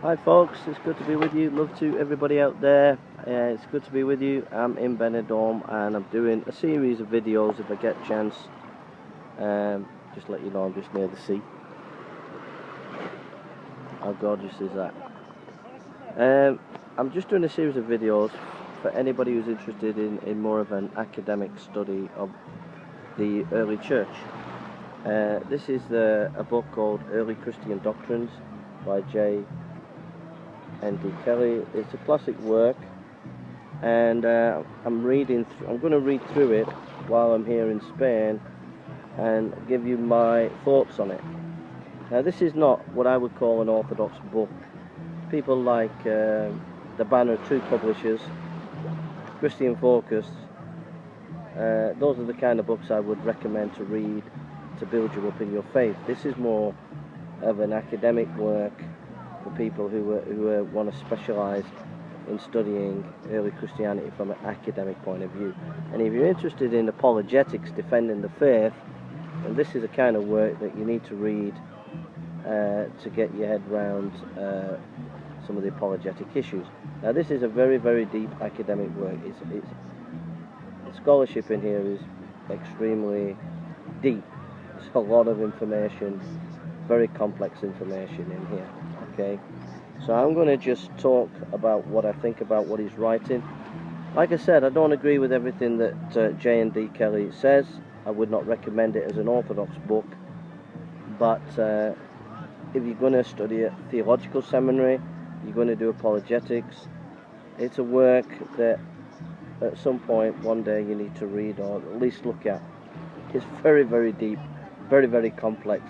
Hi folks, it's good to be with you. Love to everybody out there. It's good to be with you. I'm in Benidorm and I'm doing a series of videos if I get a chance. Just let you know I'm just near the sea. How gorgeous is that? I'm just doing a series of videos for anybody who's interested in more of an academic study of the early church. This is a book called Early Christian Doctrines by J. N.D. Kelly. It's a classic work, and I'm going to read through it while I'm here in Spain and give you my thoughts on it. Now, this is not what I would call an orthodox book. People like the Banner 2 publishers, Christian Focus, those are the kind of books I would recommend to read to build you up in your faith. This is more of an academic work for people who want to specialize in studying early Christianity from an academic point of view. And if you're interested in apologetics, defending the faith, then this is the kind of work that you need to read to get your head around some of the apologetic issues. Now, this is a very, very deep academic work. The scholarship in here is extremely deep. There's a lot of information, very complex information in here. Okay, so I'm going to just talk about what I think about what he's writing. Like I said, I don't agree with everything that J.N.D. Kelly says. I would not recommend it as an orthodox book, but if you're going to study at theological seminary, you're going to do apologetics, it's a work that at some point one day you need to read or at least look at. It's very, very deep, very, very complex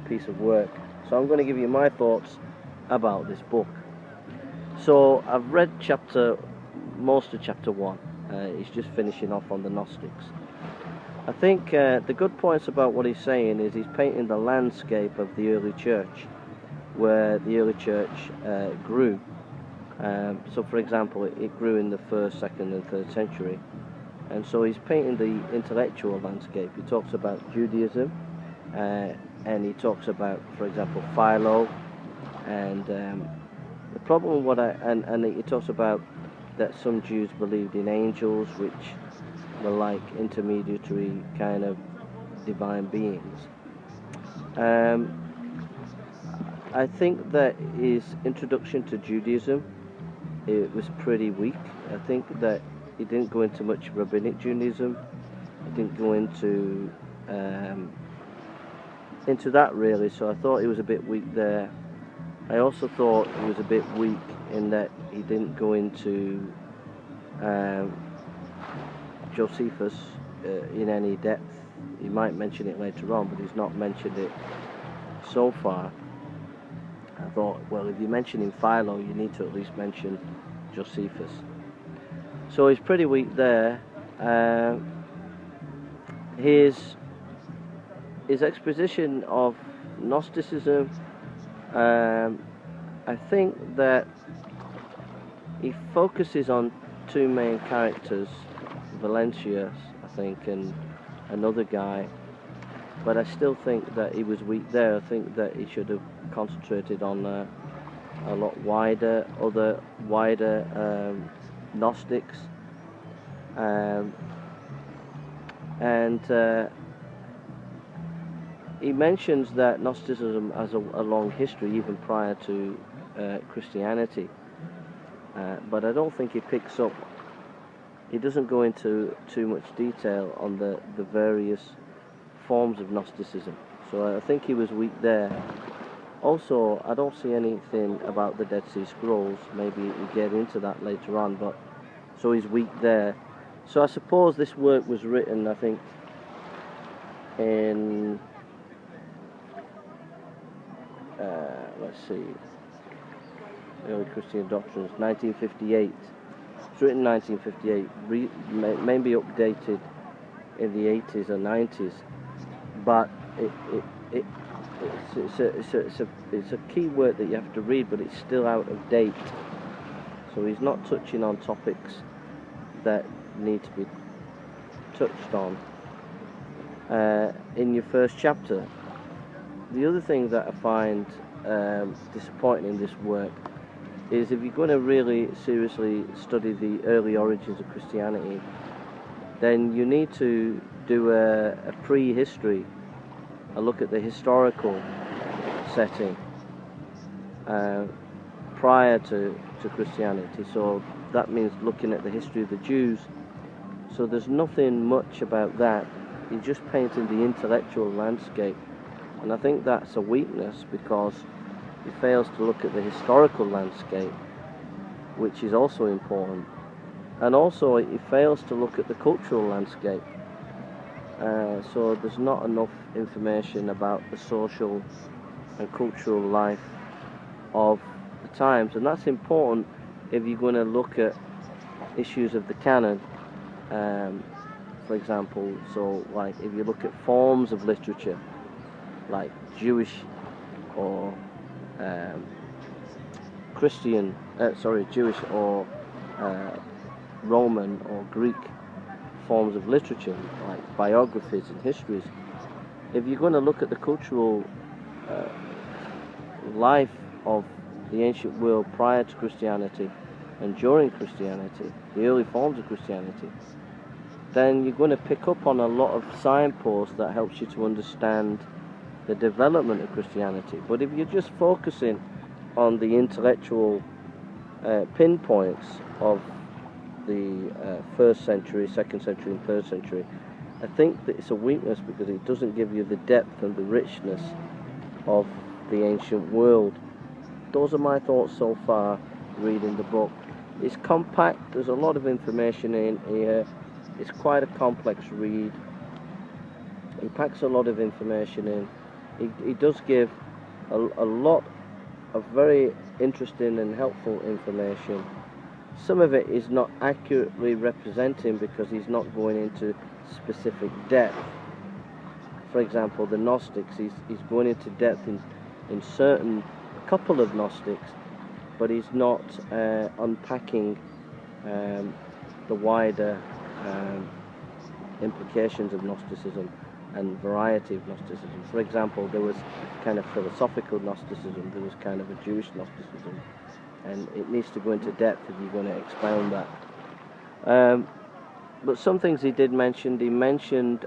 piece of work. So I'm going to give you my thoughts about this book. So I've read most of chapter 1. He's just finishing off on the Gnostics. I think the good points about what he's saying is he's painting the landscape of the early church, where the early church grew. So for example, it grew in the 1st, 2nd and 3rd century, and so he's painting the intellectual landscape. He talks about Judaism, and he talks about, for example, Philo, and the problem and he talks about that some Jews believed in angels, which were like intermediary kind of divine beings. I think that his introduction to Judaism, it was pretty weak. I think that he didn't go into much rabbinic Judaism. He didn't go into that really, so I thought he was a bit weak there. I also thought he was a bit weak in that he didn't go into Josephus in any depth. He might mention it later on, but he's not mentioned it so far. I thought, well, if you're mentioning Philo, you need to at least mention Josephus. So he's pretty weak there. His exposition of Gnosticism, I think that he focuses on two main characters, Valentius, I think, and another guy, but I still think that he was weak there. I think that he should have concentrated on a lot wider Gnostics, and he mentions that Gnosticism has a long history, even prior to Christianity, but I don't think he doesn't go into too much detail on the various forms of Gnosticism. So I think he was weak there. Also, I don't see anything about the Dead Sea Scrolls. Maybe we get into that later on, but so he's weak there. So I suppose this work was written, I think, in let's see, Early Christian Doctrines, 1958. It's written in 1958, maybe updated in the 80s or 90s, but it's a key work that you have to read, but it's still out of date. So he's not touching on topics that need to be touched on in your first chapter. The other thing that I find disappointing in this work is if you're going to really seriously study the early origins of Christianity, then you need to do a prehistory, a look at the historical setting prior to Christianity. So that means looking at the history of the Jews. So there's nothing much about that. He's just painting the intellectual landscape, and I think that's a weakness because he fails to look at the historical landscape, which is also important, and also he fails to look at the cultural landscape. So there's not enough information about the social and cultural life of the times, and that's important if you're going to look at issues of the canon. For example, so like if you look at forms of literature like Jewish or Jewish or Roman or Greek forms of literature like biographies and histories, if you're going to look at the cultural life of the ancient world prior to Christianity and during Christianity, the early forms of Christianity, then you're going to pick up on a lot of signposts that helps you to understand the development of Christianity. But if you're just focusing on the intellectual pinpoints of the 1st century, 2nd century and 3rd century, I think that it's a weakness because it doesn't give you the depth and the richness of the ancient world. Those are my thoughts so far reading the book. It's compact, there's a lot of information in here. It's quite a complex read. He packs a lot of information in. He does give a lot of very interesting and helpful information. Some of it is not accurately representing because he's not going into specific depth. For example, the Gnostics, he's going into depth in a couple of Gnostics, but he's not unpacking the wider implications of Gnosticism and variety of Gnosticism. For example, there was kind of philosophical Gnosticism, there was kind of a Jewish Gnosticism, and it needs to go into depth if you're going to expound that. But some things he did mention. He mentioned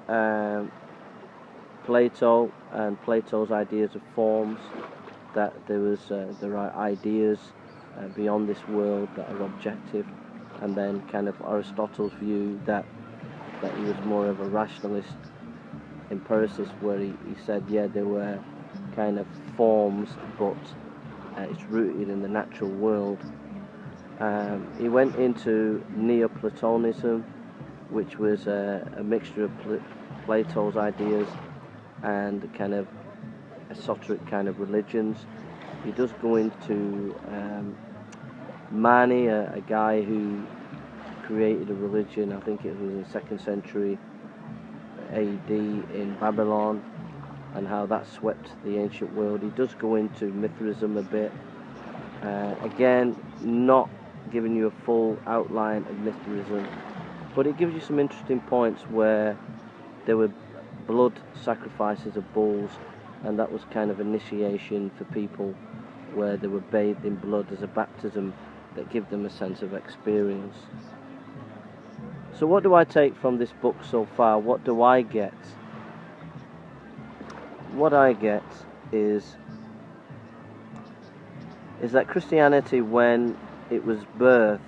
Plato and Plato's ideas of forms, that there are ideas beyond this world that are objective, and then kind of Aristotle's view that he was more of a rationalist empiricist, where he said, yeah, there were kind of forms, but it's rooted in the natural world. He went into Neoplatonism, which was a mixture of Plato's ideas and kind of esoteric kind of religions. He does go into Mani, a guy who created a religion, I think it was in 2nd century AD in Babylon, and how that swept the ancient world. He does go into Mithraism a bit. Again, not giving you a full outline of Mithraism, but it gives you some interesting points where there were blood sacrifices of bulls, and that was kind of initiation for people, where they were bathed in blood as a baptism that give them a sense of experience. So what do I take from this book so far? What do I get? What I get is that Christianity, when it was birthed,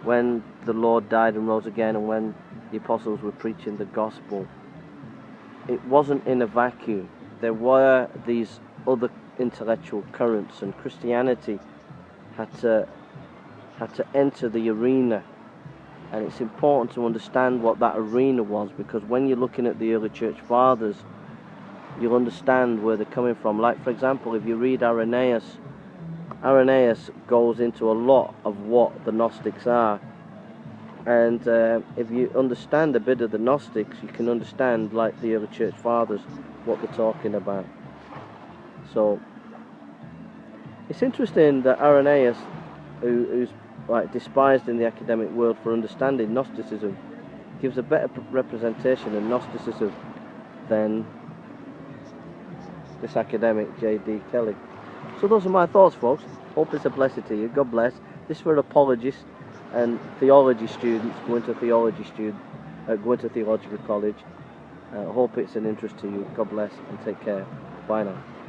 when the Lord died and rose again, and when the apostles were preaching the gospel, it wasn't in a vacuum. There were these other intellectual currents, and Christianity had to enter the arena. And it's important to understand what that arena was, because when you're looking at the early church fathers, you'll understand where they're coming from. Like, for example, if you read Irenaeus goes into a lot of what the Gnostics are. And if you understand a bit of the Gnostics, you can understand, like the early church fathers, what they're talking about. So it's interesting that Irenaeus, who's like despised in the academic world for understanding Gnosticism, gives a better representation of Gnosticism than this academic J.D. Kelly. So those are my thoughts, folks. Hope it's a blessing to you. God bless. This is for apologists and theology students going to theological college. Hope it's an interest to you. God bless and take care. Bye now.